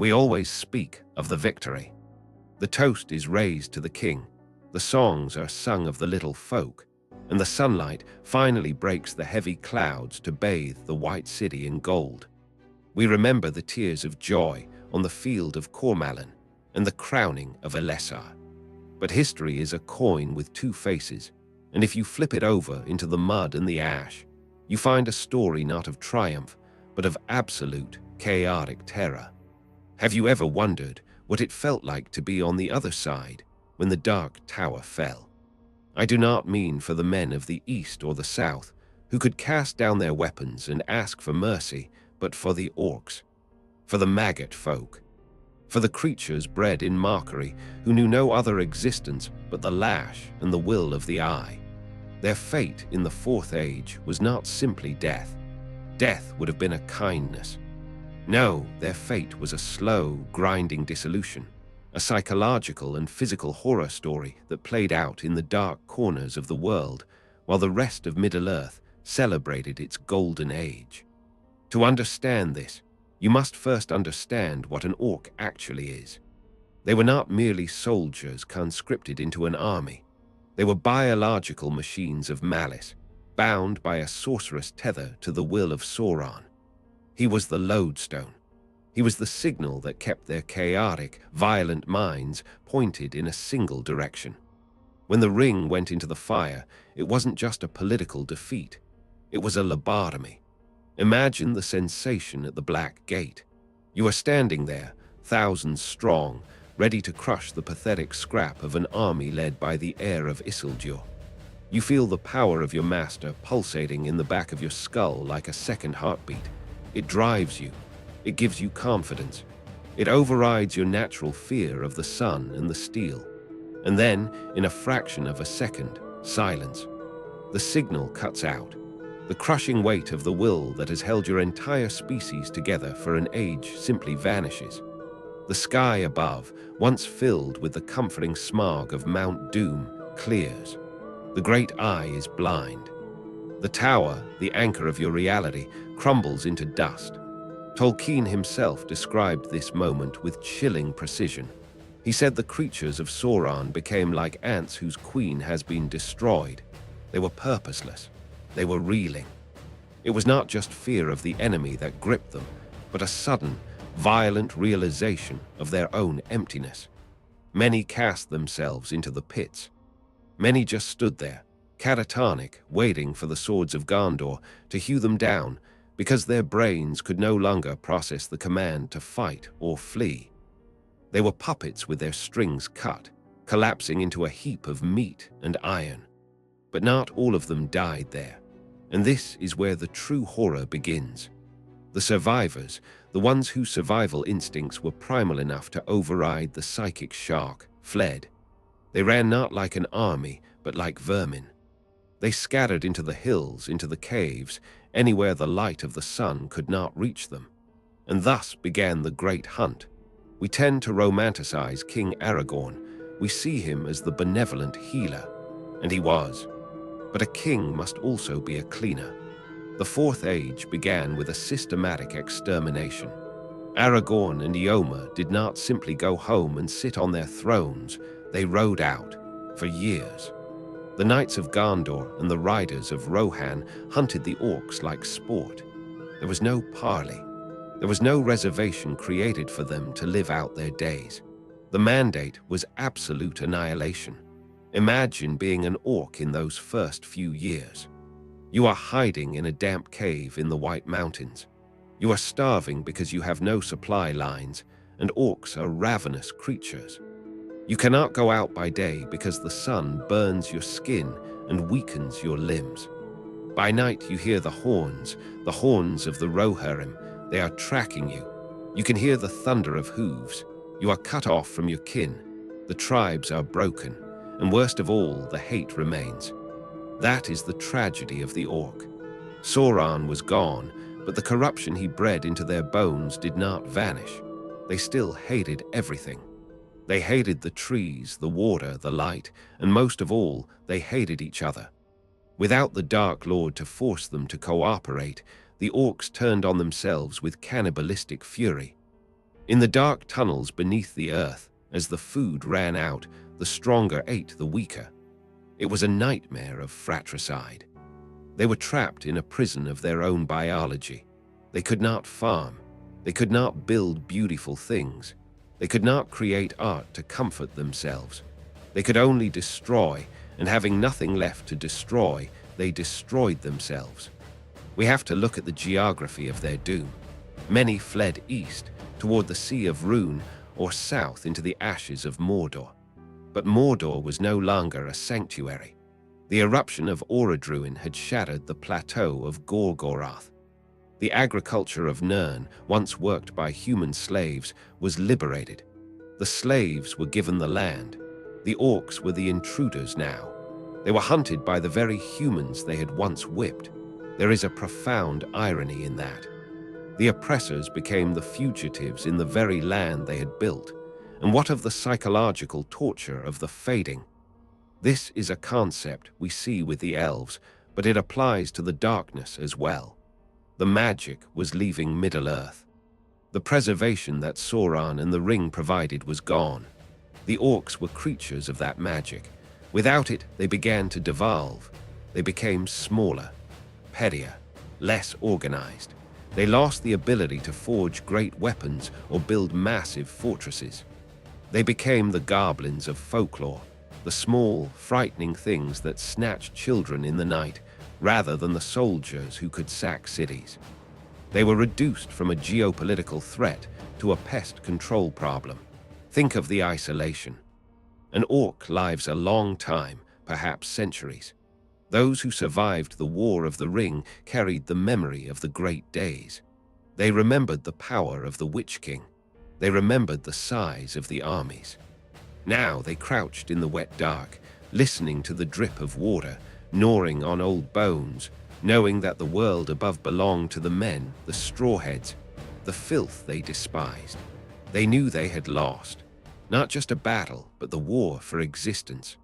We always speak of the victory. The toast is raised to the king, the songs are sung of the little folk, and the sunlight finally breaks the heavy clouds to bathe the white city in gold. We remember the tears of joy on the field of Cormallen and the crowning of Elessar. But history is a coin with two faces, and if you flip it over into the mud and the ash, you find a story not of triumph, but of absolute, chaotic terror. Have you ever wondered what it felt like to be on the other side when the Dark Tower fell? I do not mean for the men of the East or the South who could cast down their weapons and ask for mercy, but for the Orcs, for the maggot folk, for the creatures bred in mockery who knew no other existence but the lash and the will of the eye. Their fate in the Fourth Age was not simply death. Death would have been a kindness. No, their fate was a slow, grinding dissolution, a psychological and physical horror story that played out in the dark corners of the world while the rest of Middle-earth celebrated its golden age. To understand this, you must first understand what an orc actually is. They were not merely soldiers conscripted into an army. They were biological machines of malice, bound by a sorcerous tether to the will of Sauron. He was the lodestone. He was the signal that kept their chaotic, violent minds pointed in a single direction. When the ring went into the fire, it wasn't just a political defeat. It was a lobotomy. Imagine the sensation at the Black Gate. You are standing there, thousands strong, ready to crush the pathetic scrap of an army led by the heir of Isildur. You feel the power of your master pulsating in the back of your skull like a second heartbeat. It drives you. It gives you confidence. It overrides your natural fear of the sun and the steel. And then, in a fraction of a second, silence. The signal cuts out. The crushing weight of the will that has held your entire species together for an age simply vanishes. The sky above, once filled with the comforting smog of Mount Doom, clears. The great eye is blind. The tower, the anchor of your reality, crumbles into dust. Tolkien himself described this moment with chilling precision. He said the creatures of Sauron became like ants whose queen has been destroyed. They were purposeless. They were reeling. It was not just fear of the enemy that gripped them, but a sudden, violent realization of their own emptiness. Many cast themselves into the pits. Many just stood there, catatonic, waiting for the swords of Gondor to hew them down, because their brains could no longer process the command to fight or flee. They were puppets with their strings cut, collapsing into a heap of meat and iron. But not all of them died there, and this is where the true horror begins. The survivors, the ones whose survival instincts were primal enough to override the psychic shock, fled. They ran not like an army, but like vermin. They scattered into the hills, into the caves, anywhere the light of the sun could not reach them. And thus began the great hunt. We tend to romanticize King Aragorn. We see him as the benevolent healer, and he was. But a king must also be a cleaner. The Fourth Age began with a systematic extermination. Aragorn and Eomer did not simply go home and sit on their thrones. They rode out for years. The Knights of Gondor and the Riders of Rohan hunted the Orcs like sport. There was no parley. There was no reservation created for them to live out their days. The mandate was absolute annihilation. Imagine being an orc in those first few years. You are hiding in a damp cave in the White Mountains. You are starving because you have no supply lines, and orcs are ravenous creatures. You cannot go out by day because the sun burns your skin and weakens your limbs. By night you hear the horns of the Rohirrim. They are tracking you. You can hear the thunder of hooves. You are cut off from your kin. The tribes are broken, and worst of all, the hate remains. That is the tragedy of the orc. Sauron was gone, but the corruption he bred into their bones did not vanish. They still hated everything. They hated the trees, the water, the light, and most of all, they hated each other. Without the Dark Lord to force them to cooperate, the orcs turned on themselves with cannibalistic fury. In the dark tunnels beneath the earth, as the food ran out, the stronger ate the weaker. It was a nightmare of fratricide. They were trapped in a prison of their own biology. They could not farm. They could not build beautiful things. They could not create art to comfort themselves. They could only destroy, and having nothing left to destroy, they destroyed themselves. We have to look at the geography of their doom. Many fled east, toward the Sea of Rhûn, or south into the ashes of Mordor. But Mordor was no longer a sanctuary. The eruption of Orodruin had shattered the plateau of Gorgoroth. The agriculture of Nirn, once worked by human slaves, was liberated. The slaves were given the land. The orcs were the intruders now. They were hunted by the very humans they had once whipped. There is a profound irony in that. The oppressors became the fugitives in the very land they had built. And what of the psychological torture of the fading? This is a concept we see with the elves, but it applies to the darkness as well. The magic was leaving Middle-earth. The preservation that Sauron and the ring provided was gone. The orcs were creatures of that magic. Without it, they began to devolve. They became smaller, pettier, less organized. They lost the ability to forge great weapons or build massive fortresses. They became the goblins of folklore, the small, frightening things that snatched children in the night, rather than the soldiers who could sack cities. They were reduced from a geopolitical threat to a pest control problem. Think of the isolation. An orc lives a long time, perhaps centuries. Those who survived the War of the Ring carried the memory of the great days. They remembered the power of the Witch King. They remembered the size of the armies. Now they crouched in the wet dark, listening to the drip of water, gnawing on old bones, knowing that the world above belonged to the men, the strawheads, the filth they despised. They knew they had lost, not just a battle, but the war for existence.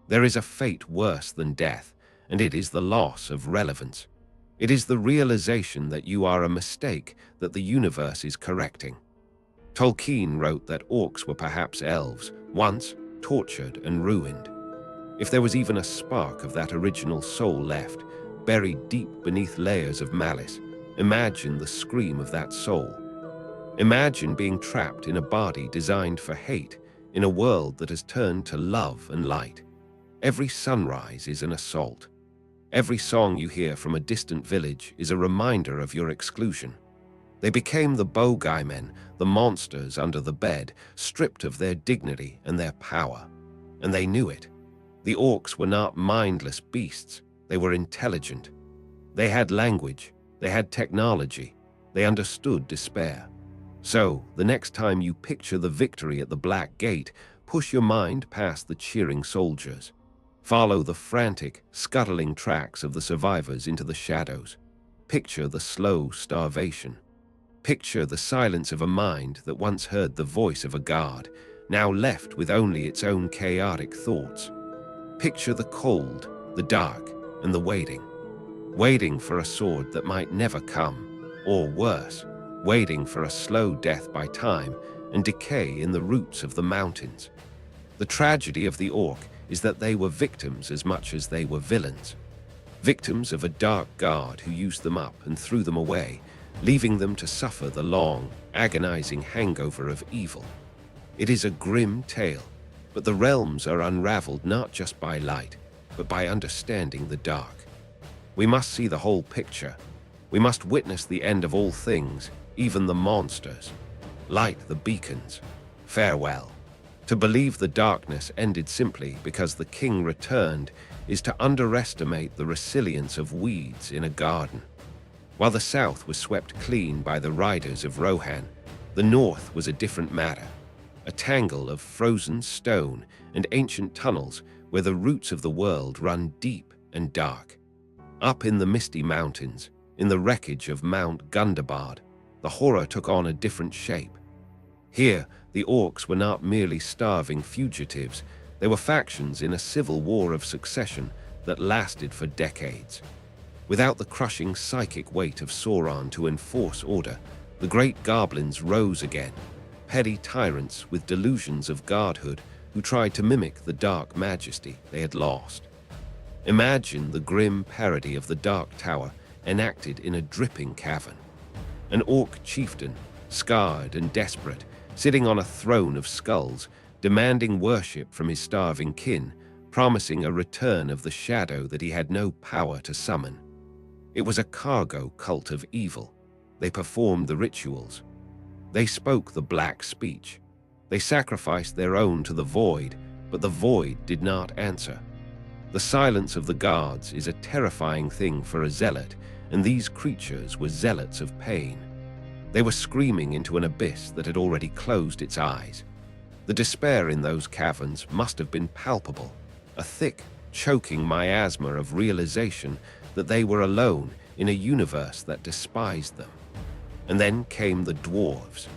There is a fate worse than death, and it is the loss of relevance. It is the realization that you are a mistake that the universe is correcting. Tolkien wrote that orcs were perhaps elves, once tortured and ruined. If there was even a spark of that original soul left, buried deep beneath layers of malice, imagine the scream of that soul. Imagine being trapped in a body designed for hate, in a world that has turned to love and light. Every sunrise is an assault. Every song you hear from a distant village is a reminder of your exclusion. They became the bogeymen, the monsters under the bed, stripped of their dignity and their power. And they knew it. The orcs were not mindless beasts. They were intelligent. They had language. They had technology. They understood despair. So, the next time you picture the victory at the Black Gate, push your mind past the cheering soldiers. Follow the frantic, scuttling tracks of the survivors into the shadows. Picture the slow starvation. Picture the silence of a mind that once heard the voice of a god, now left with only its own chaotic thoughts. Picture the cold, the dark, and the waiting. Waiting for a sword that might never come, or worse, waiting for a slow death by time and decay in the roots of the mountains. The tragedy of the orc is that they were victims as much as they were villains. Victims of a dark god who used them up and threw them away, leaving them to suffer the long, agonizing hangover of evil. It is a grim tale, but the realms are unraveled not just by light, but by understanding the dark. We must see the whole picture. We must witness the end of all things, even the monsters. Light the beacons. Farewell. To believe the darkness ended simply because the king returned is to underestimate the resilience of weeds in a garden. While the south was swept clean by the riders of Rohan, the north was a different matter, a tangle of frozen stone and ancient tunnels where the roots of the world run deep and dark. Up in the misty mountains, in the wreckage of Mount Gundabad, the horror took on a different shape. Here, the orcs were not merely starving fugitives, they were factions in a civil war of succession that lasted for decades. Without the crushing psychic weight of Sauron to enforce order, the great goblins rose again, petty tyrants with delusions of godhood who tried to mimic the dark majesty they had lost. Imagine the grim parody of the Dark Tower enacted in a dripping cavern. An orc chieftain, scarred and desperate, sitting on a throne of skulls, demanding worship from his starving kin, promising a return of the shadow that he had no power to summon. It was a cargo cult of evil. They performed the rituals. They spoke the black speech. They sacrificed their own to the void, but the void did not answer. The silence of the gods is a terrifying thing for a zealot, and these creatures were zealots of pain. They were screaming into an abyss that had already closed its eyes. The despair in those caverns must have been palpable, a thick, choking miasma of realization that they were alone in a universe that despised them. And then came the dwarves.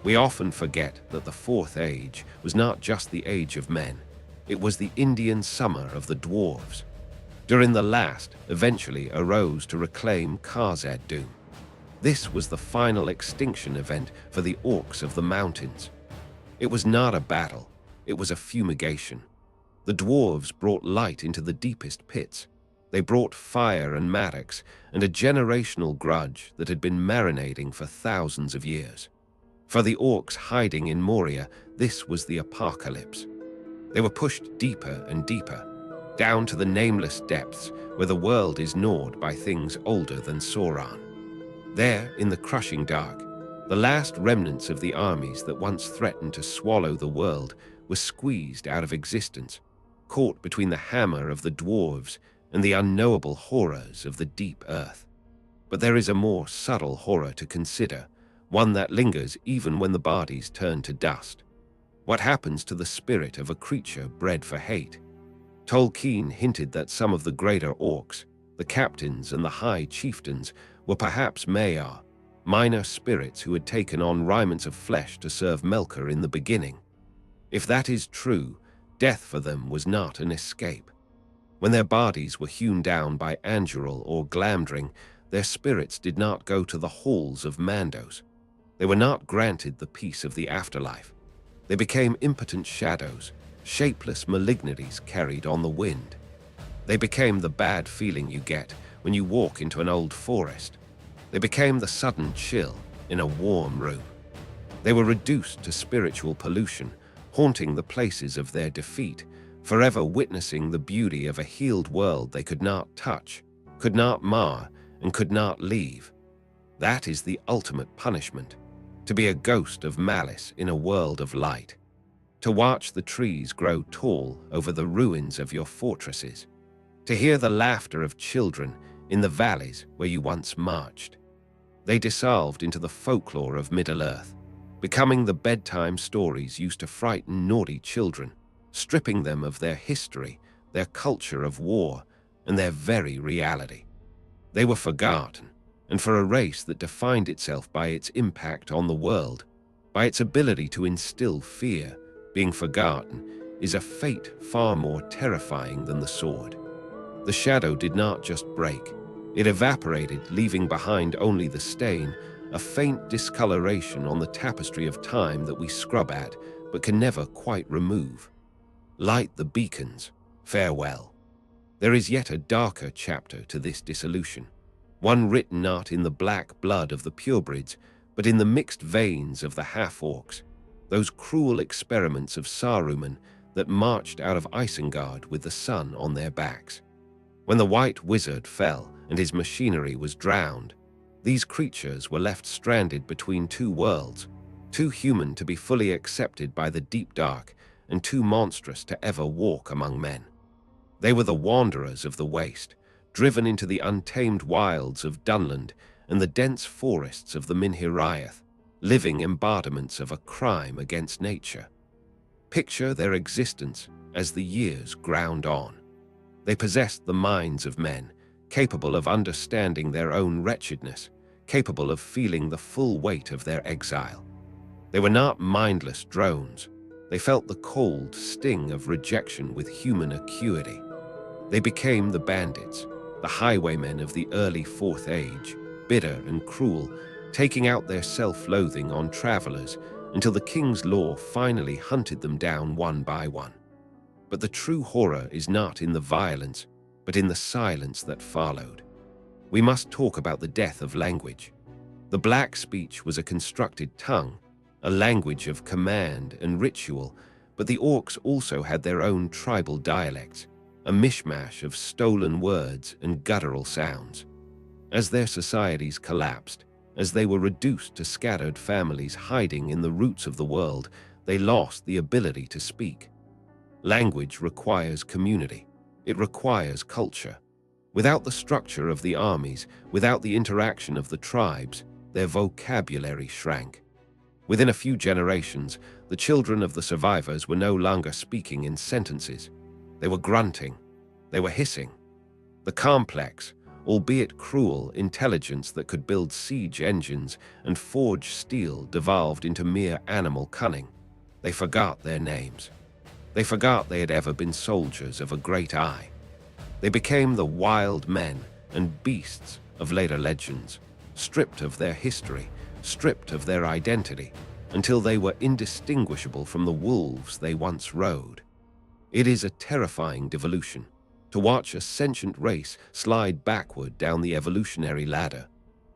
We often forget that the Fourth Age was not just the age of men. It was the Indian summer of the dwarves. During the last, eventually arose to reclaim Khazad-dûm. This was the final extinction event for the orcs of the mountains. It was not a battle, it was a fumigation. The dwarves brought light into the deepest pits. They brought fire and mattocks and a generational grudge that had been marinating for thousands of years. For the orcs hiding in Moria, this was the apocalypse. They were pushed deeper and deeper, down to the nameless depths where the world is gnawed by things older than Sauron. There, in the crushing dark, the last remnants of the armies that once threatened to swallow the world were squeezed out of existence, caught between the hammer of the dwarves and the unknowable horrors of the deep earth. But there is a more subtle horror to consider, one that lingers even when the bodies turn to dust. What happens to the spirit of a creature bred for hate? Tolkien hinted that some of the greater orcs, the captains and the high chieftains, were perhaps Maiar, minor spirits who had taken on raiments of flesh to serve Melkor in the beginning. If that is true, death for them was not an escape. When their bodies were hewn down by Anduril or Glamdring, their spirits did not go to the halls of Mandos. They were not granted the peace of the afterlife. They became impotent shadows, shapeless malignancies carried on the wind. They became the bad feeling you get when you walk into an old forest. They became the sudden chill in a warm room. They were reduced to spiritual pollution, haunting the places of their defeat, forever witnessing the beauty of a healed world they could not touch, could not mar, and could not leave. That is the ultimate punishment, to be a ghost of malice in a world of light, to watch the trees grow tall over the ruins of your fortresses, to hear the laughter of children in the valleys where you once marched. They dissolved into the folklore of Middle-earth, becoming the bedtime stories used to frighten naughty children, stripping them of their history, their culture of war, and their very reality. They were forgotten, and for a race that defined itself by its impact on the world, by its ability to instill fear, being forgotten is a fate far more terrifying than the sword. The shadow did not just break. It evaporated, leaving behind only the stain, a faint discoloration on the tapestry of time that we scrub at, but can never quite remove. Light the beacons. Farewell. There is yet a darker chapter to this dissolution, one written not in the black blood of the purebreds, but in the mixed veins of the half-orcs, those cruel experiments of Saruman that marched out of Isengard with the sun on their backs. When the White Wizard fell and his machinery was drowned, these creatures were left stranded between two worlds, too human to be fully accepted by the deep dark and too monstrous to ever walk among men. They were the wanderers of the waste, driven into the untamed wilds of Dunland and the dense forests of the Minhiraeth, living embodiments of a crime against nature. Picture their existence as the years ground on. They possessed the minds of men, capable of understanding their own wretchedness, capable of feeling the full weight of their exile. They were not mindless drones. They felt the cold sting of rejection with human acuity. They became the bandits, the highwaymen of the early Fourth Age, bitter and cruel, taking out their self-loathing on travelers until the king's law finally hunted them down one by one. But the true horror is not in the violence, but in the silence that followed. We must talk about the death of language. The black speech was a constructed tongue, a language of command and ritual, but the Orcs also had their own tribal dialects, a mishmash of stolen words and guttural sounds. As their societies collapsed, as they were reduced to scattered families hiding in the roots of the world, they lost the ability to speak. Language requires community. It requires culture. Without the structure of the armies, without the interaction of the tribes, their vocabulary shrank. Within a few generations, the children of the survivors were no longer speaking in sentences. They were grunting. They were hissing. The complex, albeit cruel, intelligence that could build siege engines and forge steel devolved into mere animal cunning. They forgot their names. They forgot they had ever been soldiers of a great eye. They became the wild men and beasts of later legends, stripped of their history, stripped of their identity, until they were indistinguishable from the wolves they once rode. It is a terrifying devolution to watch a sentient race slide backward down the evolutionary ladder,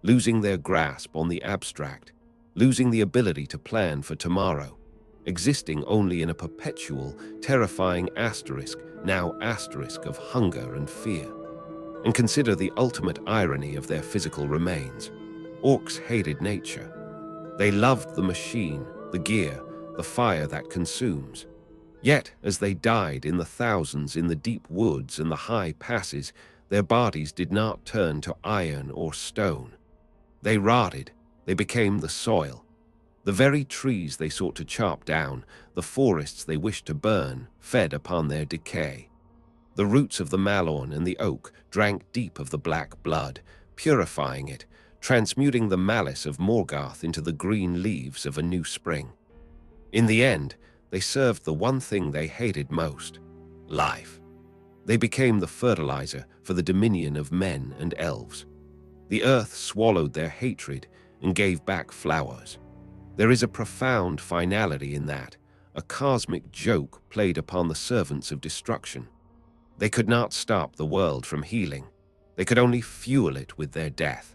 losing their grasp on the abstract, losing the ability to plan for tomorrow, existing only in a perpetual, terrifying asterisk, now asterisk of hunger and fear. And consider the ultimate irony of their physical remains. Orcs hated nature. They loved the machine, the gear, the fire that consumes. Yet, as they died in the thousands in the deep woods and the high passes, their bodies did not turn to iron or stone. They rotted. They became the soil. The very trees they sought to chop down, the forests they wished to burn, fed upon their decay. The roots of the malorn and the oak drank deep of the black blood, purifying it, transmuting the malice of Morgoth into the green leaves of a new spring. In the end, they served the one thing they hated most: life. They became the fertilizer for the dominion of men and elves. The earth swallowed their hatred and gave back flowers. There is a profound finality in that, a cosmic joke played upon the servants of destruction. They could not stop the world from healing. They could only fuel it with their death.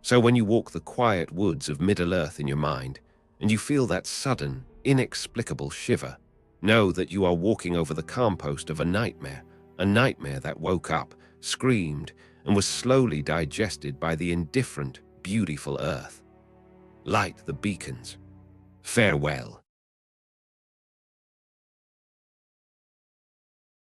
So when you walk the quiet woods of Middle-earth in your mind, and you feel that sudden, inexplicable shiver, know that you are walking over the compost of a nightmare that woke up, screamed, and was slowly digested by the indifferent, beautiful earth. Light the beacons. Farewell.